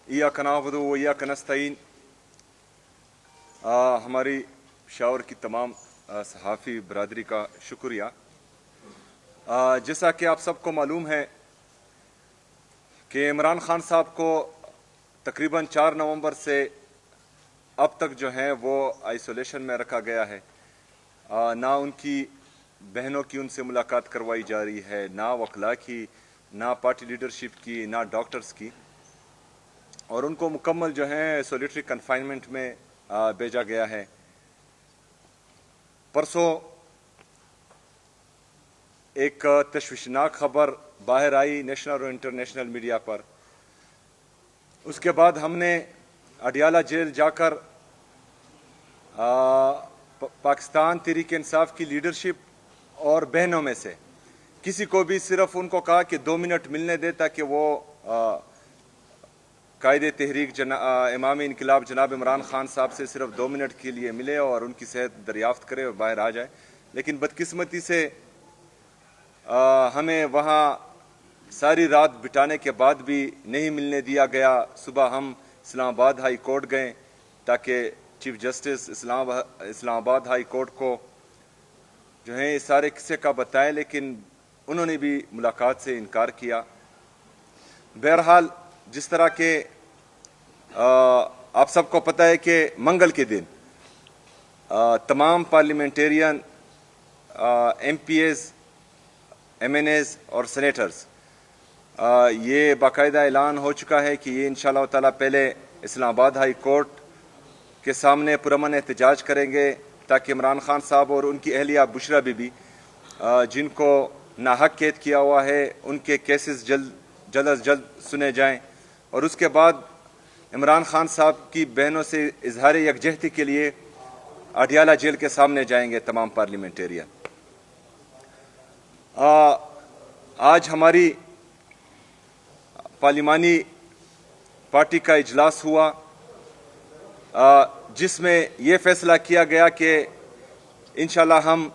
इय्याक नअबुदु व इय्याक नस्तईन। हमारी शावर की तमाम सहाफ़ी बरादरी का शुक्रिया। जैसा कि आप सबको मालूम है कि इमरान खान साहब को तकरीबन 4 नवंबर से अब तक जो है वो आइसोलेशन में रखा गया है। ना उनकी बहनों की उनसे मुलाकात करवाई जा रही है, ना वकला की, ना पार्टी लीडरशिप की, ना डॉक्टर्स की, और उनको मुकम्मल जो है सोलिटरी कन्फाइनमेंट में भेजा गया है। परसों एक तशवीशनाक खबर बाहर आई नेशनल और इंटरनेशनल मीडिया पर। उसके बाद हमने अडियाला जेल जाकर पाकिस्तान तहरीक इंसाफ की लीडरशिप और बहनों में से किसी को भी सिर्फ उनको कहा कि 2 मिनट मिलने दे ताकि वो कायदे तहरीक इमाम इनकलाब जनाब इमरान खान साहब से सिर्फ 2 मिनट के लिए मिले और उनकी सेहत दरियाफ्त करे और बाहर आ जाए। लेकिन बदकिस्मती से हमें वहाँ सारी रात बिताने के बाद भी नहीं मिलने दिया गया। सुबह हम इस्लामाबाद हाई कोर्ट गए ताकि chief justice Islamabad high court को जो है इस सारे किस्से का बताएं, लेकिन उन्होंने भी मुलाकात से इनकार किया। बहरहाल जिस तरह के आप सबको पता है कि मंगल के दिन तमाम पार्लियामेंटेरियन, MPs, MNAs और सेनेटर्स ये बाकायदा ऐलान हो चुका है कि ये इंशाअल्लाह ताला पहले इस्लामाबाद हाई कोर्ट के सामने पुरअमन एहतजाज करेंगे ताकि इमरान खान साहब और उनकी अहलिया बुशरा बीबी जिनको नाहक कैद किया हुआ है उनके केसेस जल्द अज जल्द सुने जाएं, और उसके बाद इमरान खान साहब की बहनों से इजहार यकजहती के लिए अडियाला जेल के सामने जाएंगे तमाम पार्लियामेंटेरियन। आज हमारी पार्लिमानी पार्टी का इजलास हुआ जिसमें यह फैसला किया गया कि इंशाल्लाह हम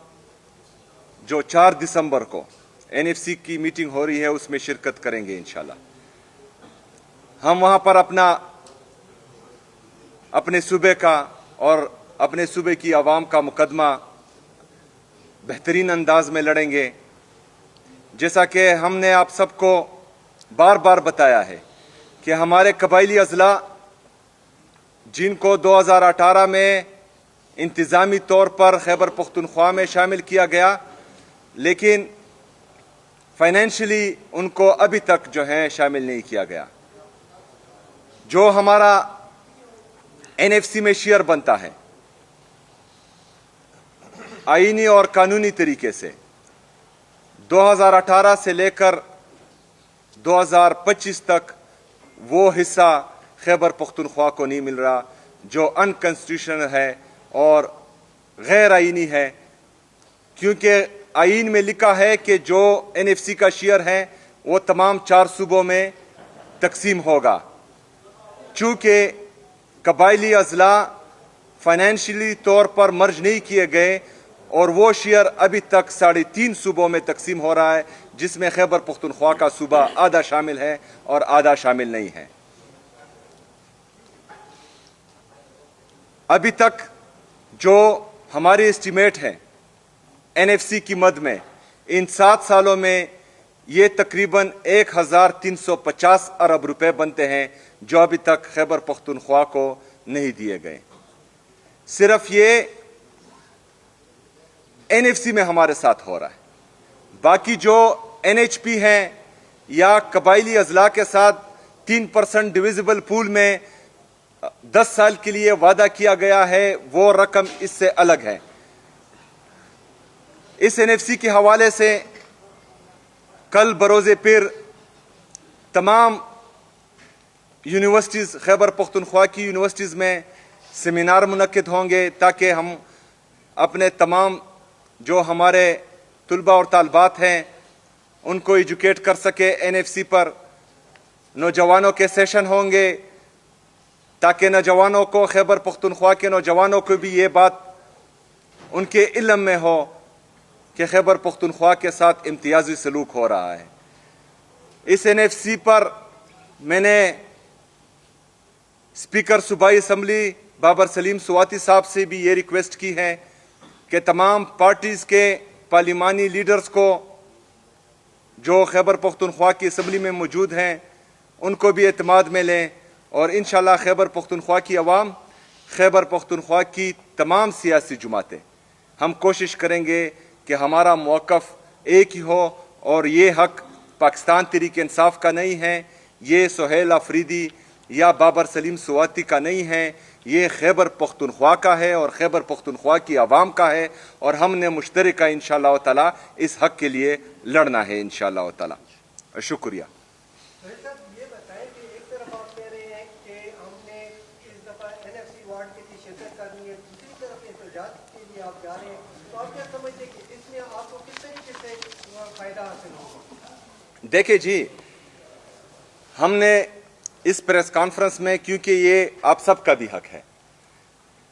जो 4 दिसंबर को NFC की मीटिंग हो रही है उसमें शिरकत करेंगे। इंशाल्लाह हम वहां पर अपने सूबे का और अपने सूबे की आवाम का मुकदमा बेहतरीन अंदाज में लड़ेंगे। जैसा कि हमने आप सबको बार बार बताया है कि हमारे कबायली अजला जिनको 2018 में इंतज़ामी तौर पर खैबर पख्तूनख्वा में शामिल किया गया, लेकिन फाइनेंशियली उनको अभी तक जो है शामिल नहीं किया गया। जो हमारा NFC में शेयर बनता है आईनी और कानूनी तरीके से 2018 से लेकर 2025 तक वो हिस्सा खैबर पख्तूनख्वा को नहीं मिल रहा, जो अनकॉन्स्टिट्यूशनल है और गैर आईनी है, क्योंकि आईन में लिखा है कि जो NFC का शेयर है वो तमाम 4 सूबों में तकसीम होगा। चूंकि कबायली अजला फाइनेंशियली तौर पर मर्ज नहीं किए गए और वो शेयर अभी तक 3.5 सूबों में तकसीम हो रहा है, जिसमें खैबर पख्तूनख्वा का सूबा आधा शामिल है और आधा शामिल नहीं है। अभी तक जो हमारी एस्टीमेट है NFC की मद में इन 7 सालों में ये तकरीबन 1350 अरब रुपए बनते हैं, जो अभी तक खैबर पख्तूनख्वा को नहीं दिए गए। सिर्फ ये NFC में हमारे साथ हो रहा है। बाकी जो NHP हैं या कबायली अजला के साथ 3% डिविजिबल पूल में 10 साल के लिए वादा किया गया है, वो रकम इससे अलग है। इस NFC के हवाले से कल बरोज़े पीर तमाम यूनिवर्सिटीज़, खैबर पख्तूनख्वा की यूनिवर्सिटीज़ में सेमिनार मुनक्किद होंगे ताकि हम अपने तमाम जो हमारे तुलबा और तालबात हैं उनको एजुकेट कर सके NFC पर। नौजवानों के सेशन होंगे ताकि नौजवानों को, खैबर पख्तूनख्वा के नौजवानों को भी ये बात उनके इल्म में हो कि खैबर पख्तूनख्वा के साथ इम्तियाजी सलूक हो रहा है। इस NFC पर मैंने स्पीकर सूबाई असम्बली बाबर सलीम सुवाती साहब से भी ये रिक्वेस्ट की है कि तमाम पार्टीज़ के पार्लिमानी लीडर्स को जो खैबर पख्तूनख्वा की असम्बली में मौजूद हैं उनको भी एतमाद में लें, और इंशाअल्लाह खैबर पख्तूनख्वा की अवाम, खैबर पख्तूनख्वा की तमाम सियासी जमातें, हम कोशिश करेंगे कि हमारा मौक़िफ़ एक ही हो, और ये हक़ पाकिस्तान तहरीक इंसाफ का नहीं है, ये सुहेल अफरीदी या बाबर सलीम सुवाती का नहीं है, ये खैबर पख्तूनख्वा का है और खैबर पख्तूनख्वा की आवाम का है, और हमने मुश्तरका इंशाअल्लाह ताला इस हक़ के लिए लड़ना है इंशाअल्लाह ताला। शुक्रिया। ये बताएं कि एक तरफ आप कह रहे हैं कि हमने इस दफ़ा NFC वार्ड के लिए शिरकत करनी है, दूसरी तरफ एहतजाज के लिए आप जा रहे हैं, तो आप क्या समझते हैं कि इसमें आपको किस तरीके से फ़ायदा हासिल होगा? देखिए जी, हमने इस प्रेस कॉन्फ्रेंस में, क्योंकि ये आप सबका भी हक है,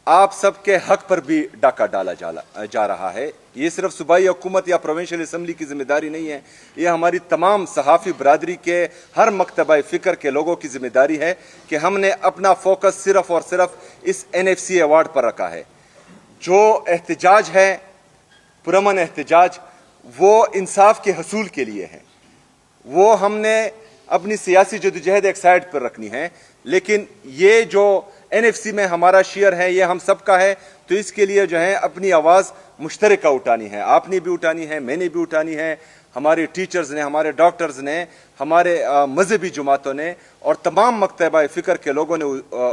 आप सबके हक पर भी डाका डाला जा रहा है, ये सिर्फ सूबाई हुकूमत या प्रोविंशियल असम्बली की जिम्मेदारी नहीं है, ये हमारी तमाम सहाफ़ी बरादरी के हर मकतबा फ़िक्र के लोगों की जिम्मेदारी है कि हमने अपना फोकस सिर्फ और सिर्फ इस NFC अवार्ड पर रखा है। जो एहतजाज है, पुरअमन एहतजाज, वो इंसाफ के हसूल के लिए है, वो हमने अपनी सियासी जदोजहद एक साइड पर रखनी है, लेकिन ये जो NFC में हमारा शेयर है ये हम सबका है, तो इसके लिए जो है अपनी आवाज़ मुश्तरका उठानी है, आपने भी उठानी है, मैंने भी उठानी है, हमारे टीचर्स ने, हमारे डॉक्टर्स ने, हमारे मजहबी जमातों ने और तमाम मकतबा फ़िक्र के लोगों ने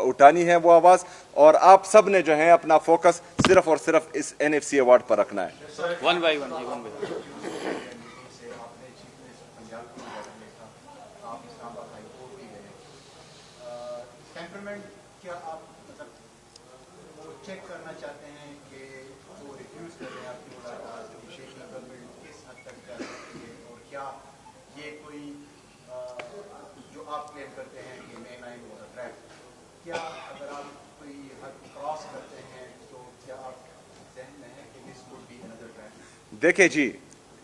उठानी है वो आवाज़, और आप सब ने जो है अपना फोकस सिर्फ और सिर्फ इस NFC अवार्ड पर रखना है। One by one. टेम्परमेंट क्या आप मतलब वो चेक करना चाहते हैं कि वो रिफ्यूज़ कर रहे हैं आपकी मुलाकात, शेख गवर्नमेंट किस हद तक जा सकती है, और क्या ये कोई जो आप क्लेम करते हैं कि मे 9 वाज अ थ्रेट, क्या अगर आप कोई हद क्रॉस करते हैं तो क्या आप ज़हन में है कि this could be another threat? देखिए जी,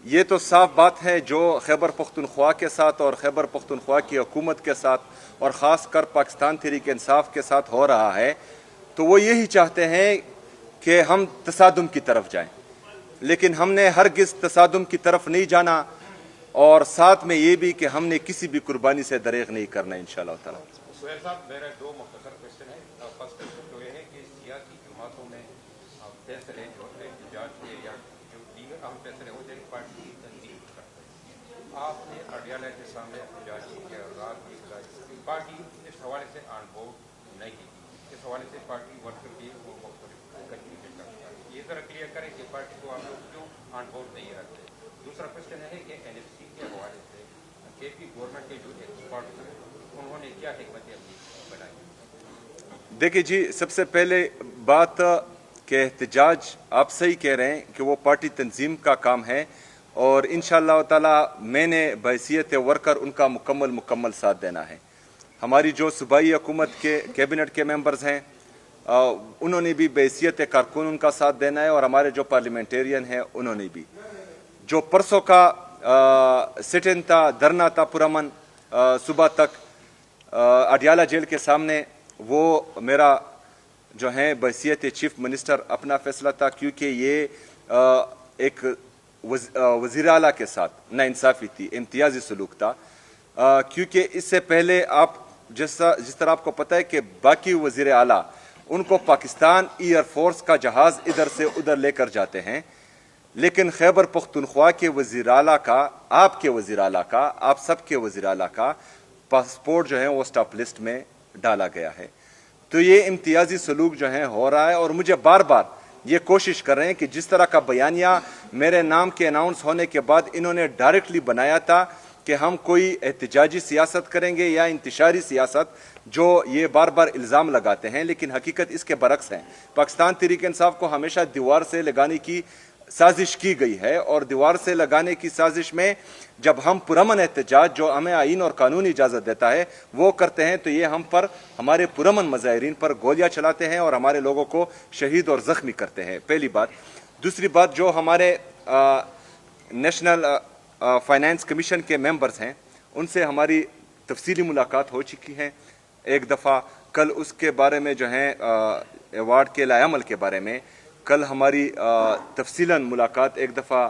ये तो साफ बात है जो खैबर पख्तूनख्वा के साथ और खैबर पख्तूनख्वा की हुकूमत के साथ और ख़ास कर पाकिस्तान तहरीक इंसाफ के साथ हो रहा है, तो वो यही चाहते हैं कि हम तसादुम की तरफ जाएं, लेकिन हमने हरगिज़ तसादुम की तरफ नहीं जाना, और साथ में ये भी कि हमने किसी भी कुर्बानी से दरेग नहीं करना इंशाअल्लाह ताला। सुहेल साहब, मेरा दो मुख्तसर क्वेश्चन है। फर्स्ट क्वेश्चन तो ये है कि सियासी जमातों में फैसले जो एहतजाज के या जो दीगर अहम फैसले हो जाए पार्टी की तंजीम करते हैं। आपने अडियाला के सामने एहतजाज के रात की पार्टी इस हवाले से ऑन बोर्ड नहीं की, इस हवाले से पार्टी वर्कर भी वो कन्फ्यूजन करता है। ये ज़रा क्लियर करें कि पार्टी को आप लोग क्यों ऑन बोर्ड नहीं रखते। दूसरा क्वेश्चन है कि NFC के हवाले से KP गवर्नमेंट के जो एक्सपर्ट हैं उन्होंने क्या हिकमत अमली बनाई? देखिए जी, सबसे पहले बात कि एहतजाज आप सही कह रहे हैं कि वो पार्टी तंजीम का काम है, और इंशाअल्लाह ताला मैंने बहैसियत वर्कर उनका मुकम्मल साथ देना है। हमारी जो सूबाई हुकूमत के कैबिनेट के मेंबर्स हैं उन्होंने भी बहैसियत कारकुन उनका साथ देना है, और हमारे जो पार्लियामेंटेरियन हैं उन्होंने भी। जो परसों का सिट-इन था, धरना था पुरअमन सुबह तक अडियाला जेल के सामने, वो मेरा जो है बहैसियत चीफ मिनिस्टर अपना फैसला था, क्योंकि ये एक वज़ीर आला के साथ नाइंसाफ़ी थी, इम्तियाजी सलूक था, क्योंकि इससे पहले आप जिस तरह आपको पता है कि बाकी वज़ीर आला उनको पाकिस्तान एयर फोर्स का जहाज़ इधर से उधर लेकर जाते हैं, लेकिन खैबर पख्तूनख्वा के वज़ीर आला का, आपके वज़ीर आला का, आप सबके वज़ीर आला का पासपोर्ट जो है वो स्टॉप लिस्ट में डाला गया है। तो ये इम्तियाजी सलूक जो है हो रहा है, और मुझे बार बार ये कोशिश कर रहे हैं कि जिस तरह का बयानिया मेरे नाम के अनाउंस होने के बाद इन्होंने डायरेक्टली बनाया था कि हम कोई एहतजाजी सियासत करेंगे या इंतशारी सियासत, जो ये बार बार इल्ज़ाम लगाते हैं, लेकिन हकीकत इसके बरक्स है। पाकिस्तान तहरीक इंसाफ को हमेशा दीवार से लगाने की साजिश की गई है, और दीवार से लगाने की साजिश में जब हम पुरअमन एहतजाज, जो हमें आईन और कानून इजाज़त देता है, वो करते हैं, तो ये हम पर, हमारे पुरअमन मज़ाहिरीन पर गोलियां चलाते हैं और हमारे लोगों को शहीद और ज़ख्मी करते हैं, पहली बात। दूसरी बात, जो हमारे नेशनल फाइनेंस कमीशन के मेंबर्स हैं उनसे हमारी तफसीली मुलाकात हो चुकी है, एक दफ़ा, कल उसके बारे में जो है अवार्ड के लाएअमल के बारे में कल हमारी तफसीलन मुलाकात एक दफ़ा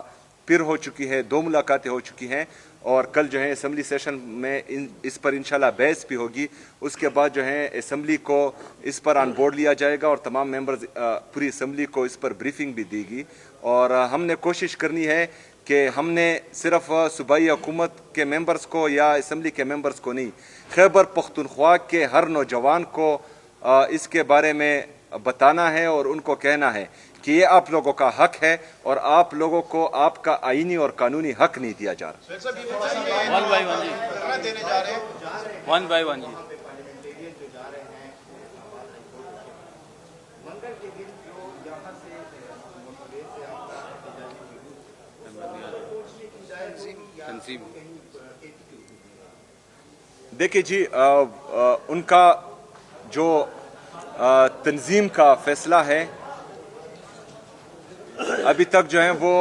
फिर हो चुकी है, 2 मुलाकातें हो चुकी हैं, और कल जो है असम्बली सेशन में इस पर इंशाल्लाह बहस भी होगी। उसके बाद जो है असम्बली को इस पर ऑन बोर्ड लिया जाएगा और तमाम मेंबर्स पूरी असम्बली को इस पर ब्रीफिंग भी देगी। और हमने कोशिश करनी है कि हमने सिर्फ सूबाई हुकूमत के मेंबर्स को या असम्बली के मेंबर्स को नहीं, खैबर पख्तूनख्वा के हर नौजवान को इसके बारे में बताना है और उनको कहना है कि ये आप लोगों का हक है और आप लोगों को आपका आईनी और कानूनी हक नहीं दिया जा रहा। वन बाय वन जी, वन बाय वन जी। पार्लियामेंटेरियन जो जा रहे हैं मंगल के दिन जो यहाँ से मोटरवे से आपका तंजीम देखिए जी, उनका जो तंजीम का फैसला है अभी तक जो है वो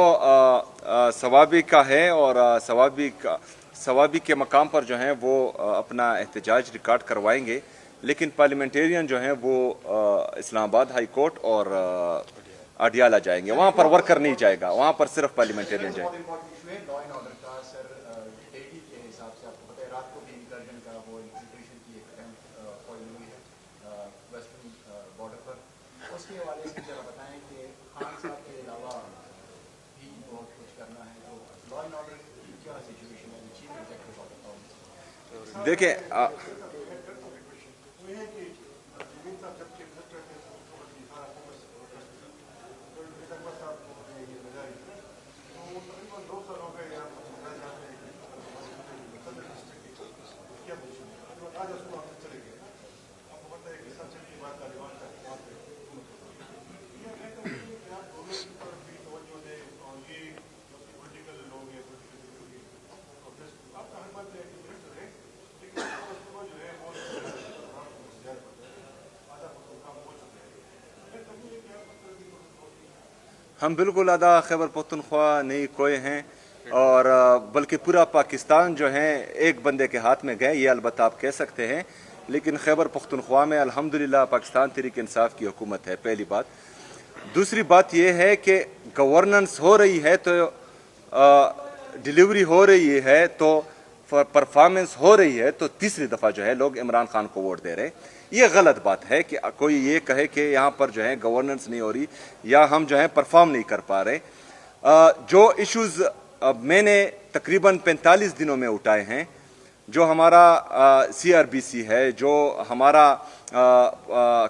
सवाबी का है, और सवाबी के मकाम पर जो है वो अपना एहतजाज रिकॉर्ड करवाएंगे। लेकिन पार्लियामेंटेरियन जो हैं वो इस्लामाबाद हाई कोर्ट और अडियाला जाएंगे, वहाँ पर वर्कर नहीं जाएगा, वहाँ पर सिर्फ पार्लियामेंटेरियन जाएंगे। लॉ एंड ऑर्डर का सर डेली के हिसाब से आपको पता है रात को भी इंकर्जन का वो इन्फिल्ट्रेशन की एक अटेम्प्ट फॉइल हुई है वेस्टर्न बॉर्डर पर। उसके हवाले से जरा बताएं कि खान साहब के अलावा भी बहुत कुछ करना है, तो लॉ एंड ऑर्डर की क्या सिचुएशन है? चीफ एग्जीक्यूटिव ऑफिसर देखिए हम बिल्कुल आधा खैबर पख्तूनख्वा नहीं खोए हैं, और बल्कि पूरा पाकिस्तान जो है एक बंदे के हाथ में गए, ये अलबत्ता आप कह सकते हैं। लेकिन खैबर पख्तूनख्वा में अल्हम्दुलिल्लाह पाकिस्तान तहरीक इंसाफ की हुकूमत है, पहली बात। दूसरी बात यह है कि गवर्नेंस हो रही है तो डिलीवरी हो रही है तो परफॉर्मेंस हो रही है, तो तीसरी दफ़ा जो है लोग इमरान खान को वोट दे रहे हैं। ये गलत बात है कि कोई ये कहे कि यहाँ पर जो है गवर्नेंस नहीं हो रही या हम जो है परफॉर्म नहीं कर पा रहे। जो इश्यूज मैंने तकरीबन 45 दिनों में उठाए हैं, जो हमारा CRBC है, जो हमारा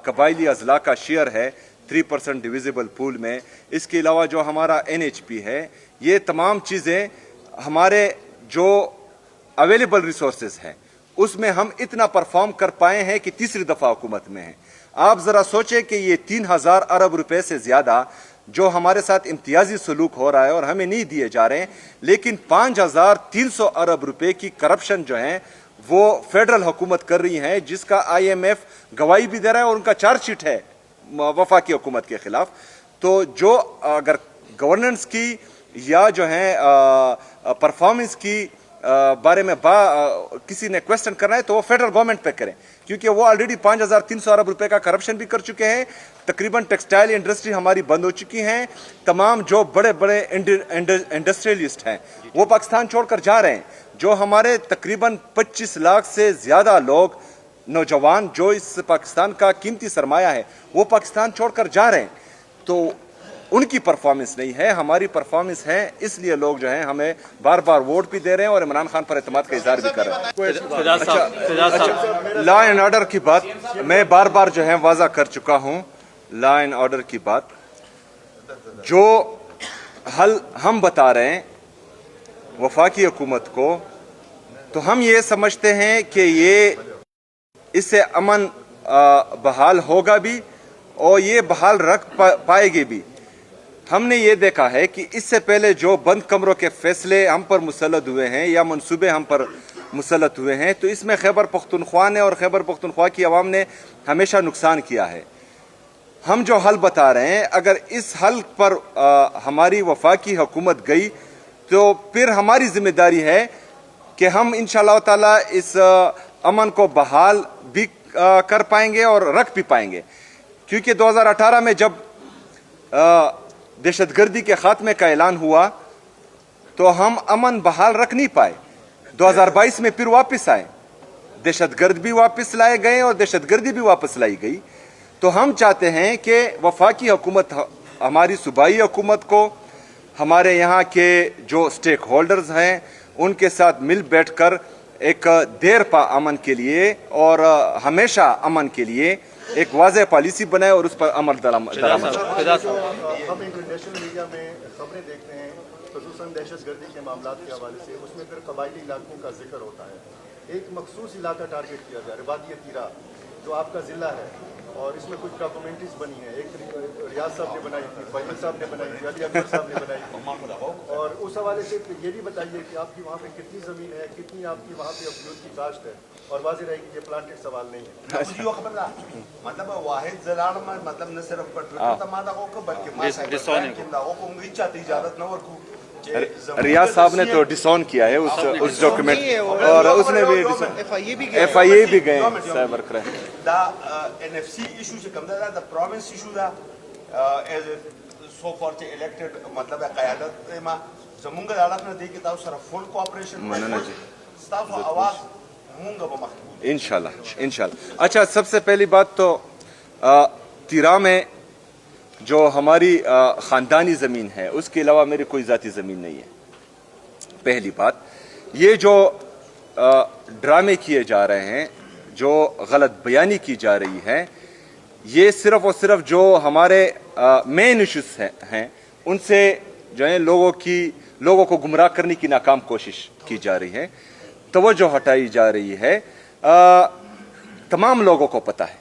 कबायली अजला का शेयर है 3% डिविजिबल पूल में, इसके अलावा जो हमारा NHP है, ये तमाम चीज़ें हमारे जो अवेलेबल रिसोर्सेज हैं उसमें हम इतना परफॉर्म कर पाए हैं कि तीसरी दफ़ा हुकूमत में है। आप ज़रा सोचें कि ये 3000 अरब रुपए से ज़्यादा जो हमारे साथ इम्तियाजी सलूक हो रहा है और हमें नहीं दिए जा रहे हैं, लेकिन 5300 अरब रुपए की करप्शन जो है वो फेडरल हुकूमत कर रही है, जिसका IMF गवाही भी दे रहा है और उनका चार्जशीट है वफाकी हुकूमत के खिलाफ। तो जो अगर गवर्नेंस की या जो है परफॉर्मेंस की बारे में किसी ने क्वेश्चन करना है तो वो फेडरल गवर्नमेंट पे करें, क्योंकि वो ऑलरेडी 5300 अरब रुपए का करप्शन भी कर चुके हैं। तकरीबन टेक्सटाइल इंडस्ट्री हमारी बंद हो चुकी है। तमाम जो बड़े बड़े इंडस्ट्रियलिस्ट हैं वो पाकिस्तान छोड़कर जा रहे हैं। जो हमारे तकरीबन 25 लाख से ज्यादा लोग नौजवान जो इस पाकिस्तान का कीमती सरमाया है वो पाकिस्तान छोड़कर जा रहे हैं। तो उनकी परफॉर्मेंस नहीं है, हमारी परफॉर्मेंस है, इसलिए लोग जो हैं हमें बार बार वोट भी दे रहे हैं और इमरान खान पर एतमाद का इजहार भी कर रहे हैं। लॉ एंड ऑर्डर की बात मैं बार बार जो है वाज़ा कर चुका हूं। लॉ एंड ऑर्डर की बात जो हल हम बता रहे हैं वफाकी हुकूमत को, तो हम ये समझते हैं कि ये इससे अमन बहाल होगा भी और ये बहाल रख पाएगी भी। हमने ये देखा है कि इससे पहले जो बंद कमरों के फैसले हम पर मुसल्लत हुए हैं या मंसूबे हम पर मुसल्लत हुए हैं, तो इसमें खैबर पख्तूनख्वा ने और खैबर पख्तूनख्वा की आवाम ने हमेशा नुकसान किया है। हम जो हल बता रहे हैं, अगर इस हल पर हमारी वफाकी हुकूमत गई तो फिर हमारी जिम्मेदारी है कि हम इंशाअल्लाह ताला इस अमन को बहाल भी कर पाएंगे और रख भी पाएंगे, क्योंकि 2018 में जब दहशतगर्दी के खात्मे का ऐलान हुआ तो हम अमन बहाल रख नहीं पाए। 2022 में फिर वापस आए, दहशतगर्द भी वापस लाए गए और दहशतगर्दी भी वापस लाई गई। तो हम चाहते हैं कि वफाकी हुकूमत हमारी सूबाई हुकूमत को हमारे यहाँ के जो स्टेक होल्डर्स हैं उनके साथ मिल बैठकर एक देर पा अमन के लिए और हमेशा अमन के लिए एक वाज़ेह पॉलिसी बनाए और उस पर अमल दरामद। हम इंटरनेशनल मीडिया में खबरें देखते हैं खुसूसन दहशतगर्दी के मामलों के हवाले से, उसमें फिर कबायली इलाकों का जिक्र होता है। एक मखसूस इलाका टारगेट किया जा रहा है, वादी तीरा जो आपका ज़िला है, और इसमें कुछ डॉक्यूमेंट्रीज बनी है। एक रियाज साहब ने बनाई थी, फैसल साहब ने बनाई थी, अली अकबर साहब ने बनाई थी। और उस हवाले से ये भी बताइए कि आपकी वहाँ पे कितनी ज़मीन है, कितनी आपकी वहाँ पे अफयूज की काश्त है, और वाज़ेह रहे कि ये प्लांटेड सवाल नहीं है। मतलब वाहिद जलाल में मतलब न सिर्फ ट्विटर तमादा को बल्कि इजाजत न वर्कू रियाज साहब ने तो डिसऑन किया है उस डॉक्यूमेंट, और उसने भी FIA भी गए साइबर क्राइम दा NFC इशू से कम दा प्रोविंस इशू दा एज सो फॉर चे इलेक्टेड मतलब क़यादत में जमुंगा दालत ने देखी था सर फुल कोऑपरेशन मनना जी स्टाफ आवाज मुंगा बमखबूल इंशाल्लाह। अच्छा, सबसे पहली बात तो तीरा में जो हमारी ख़ानदानी ज़मीन है उसके अलावा मेरी कोई ज़ाती ज़मीन नहीं है। पहली बात, ये जो ड्रामे किए जा रहे हैं, जो गलत बयानी की जा रही है, ये सिर्फ़ और सिर्फ जो हमारे मेन इश्यूज़ हैं उनसे जो है लोगों को गुमराह करने की नाकाम कोशिश की जा रही है, तवज्जो हटाई जा रही है। तमाम लोगों को पता है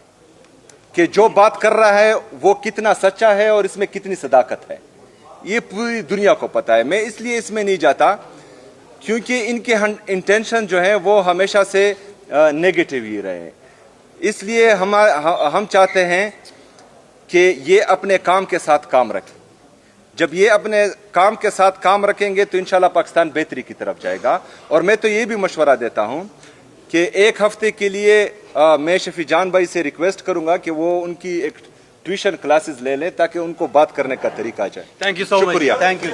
कि जो बात कर रहा है वो कितना सच्चा है और इसमें कितनी सदाकत है, ये पूरी दुनिया को पता है। मैं इसलिए इसमें नहीं जाता क्योंकि इनके इंटेंशन जो है वो हमेशा से नेगेटिव ही रहे। इसलिए हम चाहते हैं कि ये अपने काम के साथ काम रखें। जब ये अपने काम के साथ काम रखेंगे तो इंशाल्लाह पाकिस्तान बेहतरी की तरफ जाएगा। और मैं तो ये भी मशवरा देता हूँ कि एक हफ्ते के लिए मैं शफी जान भाई से रिक्वेस्ट करूंगा कि वो उनकी एक ट्यूशन क्लासेस ले लें ताकि उनको बात करने का तरीका आ जाए। Thank you so much. शुक्रिया। Thank you.